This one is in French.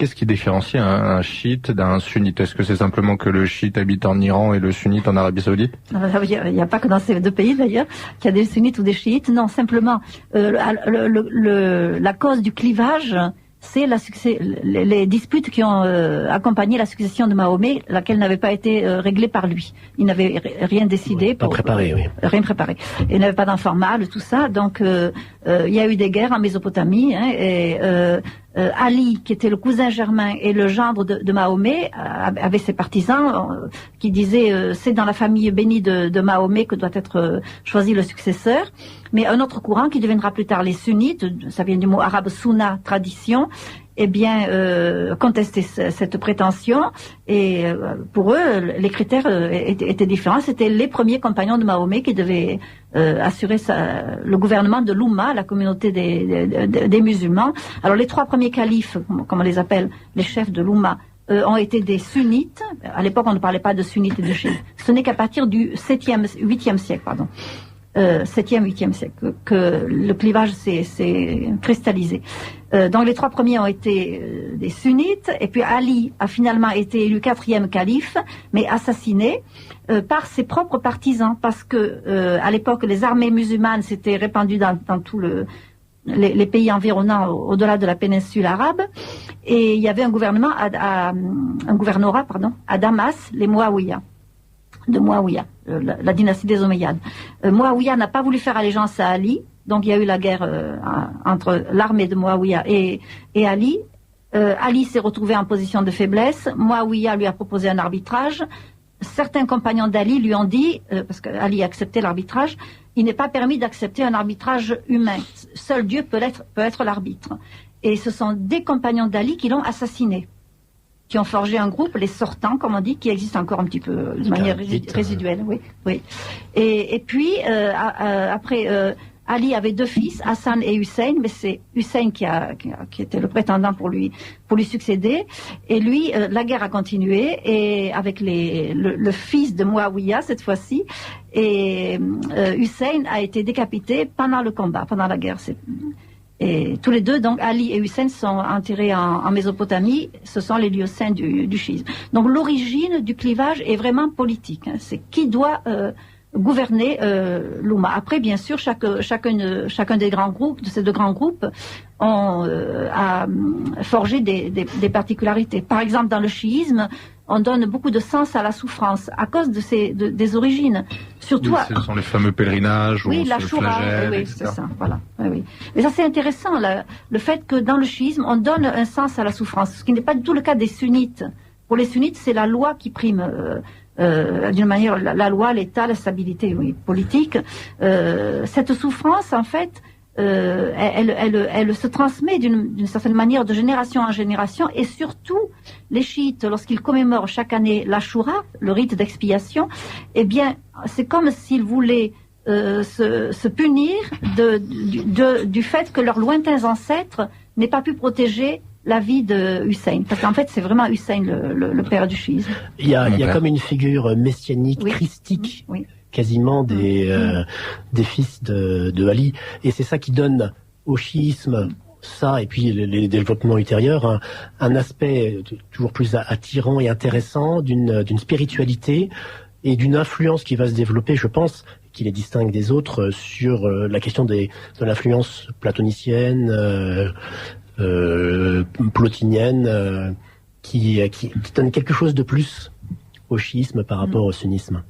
Qu'est-ce qui différencie un chiite d'un sunnite? Est-ce que c'est simplement que le chiite habite en Iran et le sunnite en Arabie Saoudite? Il n'y a pas que dans ces deux pays d'ailleurs qu'il y a des sunnites ou des chiites. Non, simplement la cause du clivage, c'est les disputes qui ont accompagné la succession de Mahomet, laquelle n'avait pas été réglée par lui. Il n'avait rien décidé. Oui, pas préparé, oui. Rien préparé. Il n'avait pas d'enfant mâle, tout ça. Donc, il y a eu des guerres en Mésopotamie. Ali, qui était le cousin germain et le gendre de Mahomet, avait ses partisans qui disaient c'est dans la famille bénie de Mahomet que doit être choisi le successeur. Mais un autre courant qui deviendra plus tard les sunnites, ça vient du mot arabe sunna, tradition, eh bien, contestait cette prétention, et pour eux, les critères étaient différents. C'était les premiers compagnons de Mahomet qui devaient assurer le gouvernement de l'Oumma, la communauté des musulmans. Alors, les trois premiers califes, comme on les appelle, les chefs de l'Oumma, ont été des sunnites. À l'époque, on ne parlait pas de sunnites et de chiites. Ce n'est qu'à partir du 8e siècle, 7e, 8e siècle, que le clivage s'est cristallisé. Donc les trois premiers ont été des sunnites, et puis Ali a finalement été élu 4e calife, mais assassiné par ses propres partisans, parce que à l'époque les armées musulmanes s'étaient répandues dans tout les pays environnants au-delà de la péninsule arabe, et il y avait un gouvernorat à Damas, les Mouawiya. De Mouawiya, la dynastie des Omeyyades. Mouawiya n'a pas voulu faire allégeance à Ali, donc il y a eu la guerre entre l'armée de Mouawiya et Ali. Ali s'est retrouvé en position de faiblesse, Mouawiya lui a proposé un arbitrage. Certains compagnons d'Ali lui ont dit, parce qu'Ali acceptait l'arbitrage, il n'est pas permis d'accepter un arbitrage humain. Seul Dieu peut être l'arbitre. Et ce sont des compagnons d'Ali qui l'ont assassiné, qui ont forgé un groupe, les sortants, comme on dit, qui existe encore un petit peu de manière résiduelle. Oui. Et puis, après, Ali avait deux fils, Hassan et Hussein, mais c'est Hussein qui était le prétendant pour lui succéder. Et lui, la guerre a continué, et avec le fils de Mouawiya, cette fois-ci, et Hussein a été décapité pendant le combat, pendant la guerre. Et tous les deux, donc Ali et Hussein, sont enterrés en Mésopotamie. Ce sont les lieux saints du chiisme. Donc l'origine du clivage est vraiment politique. C'est qui doit gouverner l'Oumma. Après, bien sûr, chacun des grands groupes, de ces deux grands groupes, a forgé des particularités. Par exemple, dans le chiisme, on donne beaucoup de sens à la souffrance à cause des origines. Surtout, ce sont les fameux pèlerinages, oui, où la on se choura, flagelle, oui, etc. c'est ça, voilà. Oui. Mais ça, c'est intéressant, le fait que dans le chiisme, on donne un sens à la souffrance, ce qui n'est pas du tout le cas des sunnites. Pour les sunnites, c'est la loi qui prime, d'une manière, la loi, l'État, la stabilité politique. Cette souffrance, en fait, elle se transmet d'une certaine manière de génération en génération, et surtout les chiites, lorsqu'ils commémorent chaque année l'Ashura, le rite d'expiation, eh bien c'est comme s'ils voulaient se punir du fait que leurs lointains ancêtres n'aient pas pu protéger la vie de Hussein, parce qu'en fait c'est vraiment Hussein le père du chiisme. Il y a comme une figure messianique, oui, christique, oui, quasiment des fils de Ali, et c'est ça qui donne au chiisme, ça, et puis les développements ultérieurs, un aspect toujours plus attirant et intéressant, d'une spiritualité et d'une influence qui va se développer, je pense, qui les distingue des autres sur la question de l'influence platonicienne, plotinienne, qui donne quelque chose de plus au chiisme par rapport au sunnisme.